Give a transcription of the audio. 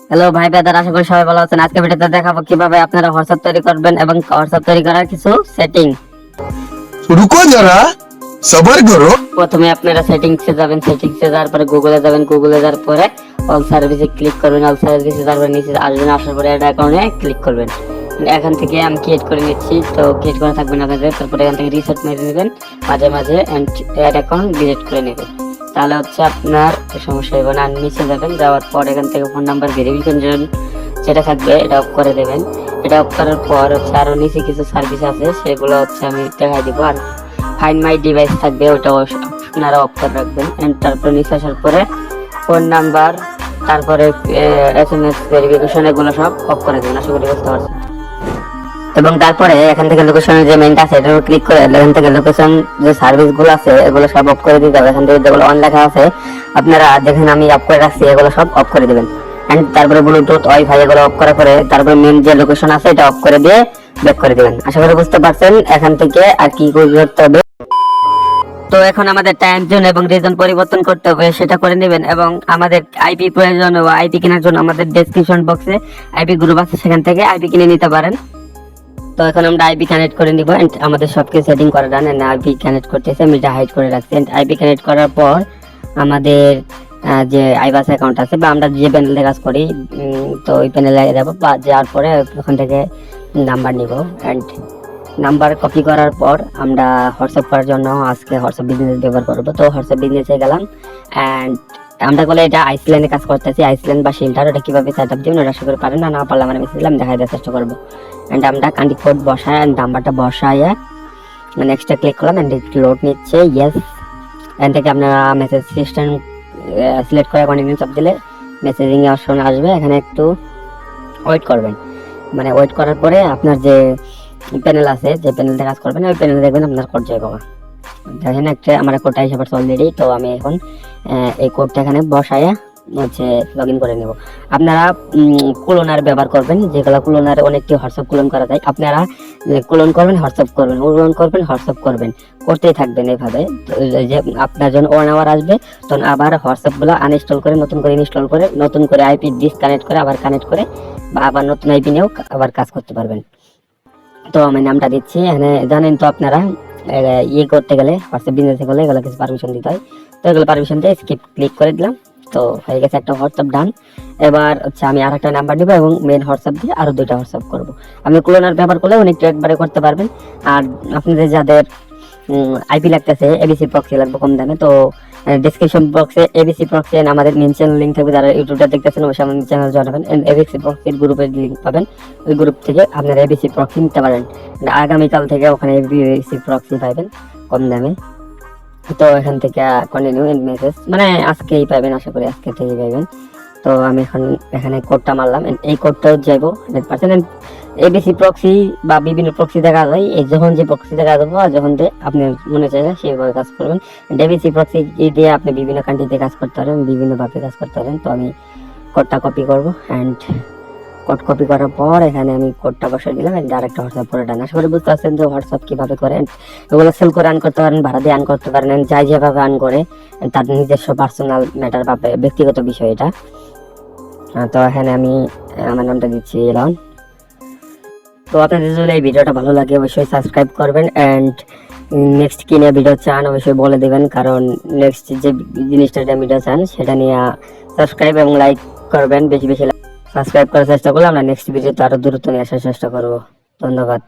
Hello ভাই brother, আশা করি সবাই ভালো আছেন। আজকে ভিডিওতে দেখাবো কিভাবে আপনারা হোয়াটসঅ্যাপ তৈরি করবেন এবং হোয়াটসঅ্যাপ তৈরি করার কিছু সেটিং। रुको जरा सबर करो। প্রথমে আপনারা সেটিংসে যাবেন, সেটিংসে যাওয়ার পরে গুগলে যাবেন, গুগলে যাওয়ার পরে অল সার্ভিসে ক্লিক করবেন, অল সার্ভিসে তারপরে নিচে আসবেন, আসার পরে অ্যাড অ্যাকাউন্টে ক্লিক করবেন। এখান থেকে আমি ক্রিয়েট করে নিচ্ছি, তো ক্রিয়েট করা থাকবেন আপনাদের। তারপরে এখান থেকে রিসেট মেরে নেবেন মাঝে মাঝে, অ্যাড অ্যাকাউন্ট ডিলিট করে নেবেন, তাহলে হচ্ছে আপনার সমস্যা হবে না। আর নিচে যাবেন, যাওয়ার পর এখান থেকে ফোন নাম্বার ভেরিফিকেশন যেটা থাকবে এটা অফ করে দেবেন। এটা অফ করার পর হচ্ছে আরো নিচে কিছু সার্ভিস আছে, সেগুলো হচ্ছে আমি দেখাই দিব। আর ফাইন্ড মাই ডিভাইস থাকবে, ওটা আপনারা অফ করে রাখবেন। তারপরে নিচে আসার পরে ফোন নাম্বার, তারপরে SMS ভেরিফিকেশন, এগুলো সব অফ করে দেবেন। আশা করি বুঝতে পারছেন। এবং তারপরে এখান থেকে লোকেশনের যে মেইনটা আছে এটার উপর ক্লিক করে এখান থেকে লোকেশন যে সার্ভিস গুলো আছে এগুলো সব অফ করে দিতে হবে। এখান থেকে যেগুলো অন লেখা আছে আপনারা দেখেন আমি অফ করে রাখছি, এগুলো সব অফ করে দিবেন। এন্ড তারপরে ব্লুটুথ, ওয়াইফাই এগুলো অফ করার পরে তারপরে মেইন যে লোকেশন আছে এটা অফ করে দিয়ে ব্যাক করে দিবেন। আশা করি বুঝতে পারছেন। এখান থেকে আর কি করতে হবে, তো এখন আমাদের টাইম জোন এবং রিজন পরিবর্তন করতে হবে, সেটা করে নেবেন। এবং আমাদের আইপি প্রয়োজন ও আইপি কেনার জন্য আমাদের ডেসক্রিপশন বক্সে আইপি গ্রুপ আছে, সেখান থেকে আইপি কিনে নিতে পারেন। তো এখন আমরা আইপি কানেক্ট করে নিব। এন্ড আমাদের সবকিছু সেটিং করা ডান। এন্ড আইপি কানেক্ট করতেছে, আমি এটা হাইড করে রাখছি। এন্ড আইপি কানেক্ট করার পর আমাদের যে আইবাস অ্যাকাউন্ট আছে বা আমরা যে প্যানেলে কাজ করি, তো ওই প্যানেলে যাবো, বা যাওয়ার পরে ওখান থেকে নাম্বার নিব। এন্ড নাম্বার কপি করার পর আমরা হোয়াটসঅ্যাপ করার জন্য আজকে হোয়াটসঅ্যাপ বিজনেস ব্যবহার করবো। তো হোয়াটসঅ্যাপ বিজনেসে গেলাম। অ্যান্ড আমরা বলে এটা আইসল্যান্ডে কাজ করতেছি, আইসল্যান্ড বা শিল্টার, ওটা কিভাবে সেট আপ দিবেন ওটা আশা করে পারেন। না পারলে আমার মেসেজ দিলাম, দেখাই দেওয়ার চেষ্টা করবো। অ্যান্ড আমরা কান্ট্রি কোড বসায় নাম্বারটা বসায় নেক্সটে ক্লিক করলাম। অ্যান্ড লোড নিচ্ছে, ইয়েস। এখান থেকে আপনারা মেসেজ সিস্টেম সিলেক্ট করে কন্টিনিউ চাপ দিলে মেসেজিং অপশন আসবে। এখানে একটু ওয়েট করবেন, মানে ওয়েট করার পরে আপনার যে প্যানেল আছে, যে প্যানেলতে কাজ করবেন ওই প্যানেল দেখবেন আপনার কোড যাবে। দেখেন একটা আমার কোডটা হিসাবে অলরেডি। তো আমি এখন এই কোডটা এখানে বসায় হচ্ছে লগ ইন করে নেব। আপনারা ক্লোনার ব্যবহার করবেন, যেগুলো ক্লোনারে অনেকটি হোয়াটসঅ্যাপ ক্লোন করা যায়। আপনারা ক্লোন করবেন, হোয়াটসঅ্যাপ করবেন, ক্লোন করবেন, হোয়াটসঅ্যাপ করবেন, করতেই থাকবেন এইভাবে। যে আপনার জন্য 1 আওয়ার আসবে, তখন আবার হোয়াটসঅ্যাপগুলো আনইনস্টল করে নতুন করে ইনস্টল করে নতুন করে আইপি ডিসকানেক্ট করে আবার কানেক্ট করে বা আবার নতুন আইপি নিয়েও আবার কাজ করতে পারবেন। তো আমি নামটা দিচ্ছি। এখানে জানেন তো আপনারা ইয়ে করতে গেলে হোয়াটসঅ্যাপ বিজনেসে গেলে এগুলো কিছু পারমিশন দিতে হয়, তো এগুলো পারমিশন দিয়ে স্কিপ ক্লিক করে দিলাম। তো হয়ে গেছে একটা হোয়াটসঅ্যাপ ডান। এবার হচ্ছে আমি আর একটা নাম্বার দিব এবং মেন হোয়াটসঅ্যাপ দিয়ে আরো 2টা হোয়াটসঅ্যাপ করবো। আপনি ক্লোনার ব্যবহার করলে অনেকটা একবারে করতে পারবেন। আর আপনাদের যাদের আইপি লাগতেছে, এবিসি প্রক্সি লাগবে কম দামে, তো ডেসক্রিপশন বক্সে এবিসি প্রক্সি আমাদের মেন চ্যানেল লিংক থাকবে। যারা ইউটিউবটা দেখতেছেন অবশ্যই আমাদের চ্যানেল জয়েন হবেন। এবিসি প্রক্সির গ্রুপের লিংক পাবেন, ওই গ্রুপ থেকে আপনারা এবিসি প্রক্সি নিতে পারেন। আগামীকাল থেকে ওখানে এবিসি প্রক্সি পাবেন কম দামে। তো এখান থেকে কন্টিনিউ মেসেজ, মানে আজকেই পাবেন, আশা করি আজকে থেকেই পাবেন। তো আমি এখন এখানে কোডটা মারলাম, এই কোডটাও যাইবো 100%। এবিসি প্রক্সি বা বিভিন্ন প্রক্সি দেখা যায়, এই যখন যে প্রক্সি দেখা যাবো আর যখন আপনি মনে চাই সেইভাবে কাজ করবেন। এবিসি প্রক্সি দিয়ে আপনি বিভিন্ন কান্ট্রিতে কাজ করতে পারেন, বিভিন্ন ভাবে কাজ করতে পারেন। তো আমি কোডটা কপি করবো। অ্যান্ড কোড কপি করার পর এখানে আমি কোডটা বসিয়ে দিলাম। ডাইরেক্ট হোয়াটসঅ্যাপ করে ডান। আশা করি বুঝতে পারছেন যে হোয়াটসঅ্যাপ কিভাবে করেন। এগুলো সেল করে আর্ন করতে পারেন, ভাড়া দিয়ে আর্ন করতে পারেন, যাই যেভাবে আর্ন করে তার নিজস্ব পার্সোনাল ম্যাটার বা ব্যক্তিগত বিষয় এটা। তো এখানে আমি আমার নামটা দিচ্ছি এলন। তো আপনাদের যদি এই ভিডিওটা ভালো লাগে অবশ্যই সাবস্ক্রাইব করবেন। অ্যান্ড নেক্সট কি নিয়ে ভিডিও চান অবশ্যই বলে দেবেন, কারণ নেক্সট যে জিনিসটা ভিডিও চান সেটা নিয়ে সাবস্ক্রাইব এবং লাইক করবেন। বেশি বেশি সাবস্ক্রাইব করার চেষ্টা করলে আমরা নেক্সট ভিডিওতে আরো দ্রুত নিয়ে আসার চেষ্টা করবো। ধন্যবাদ।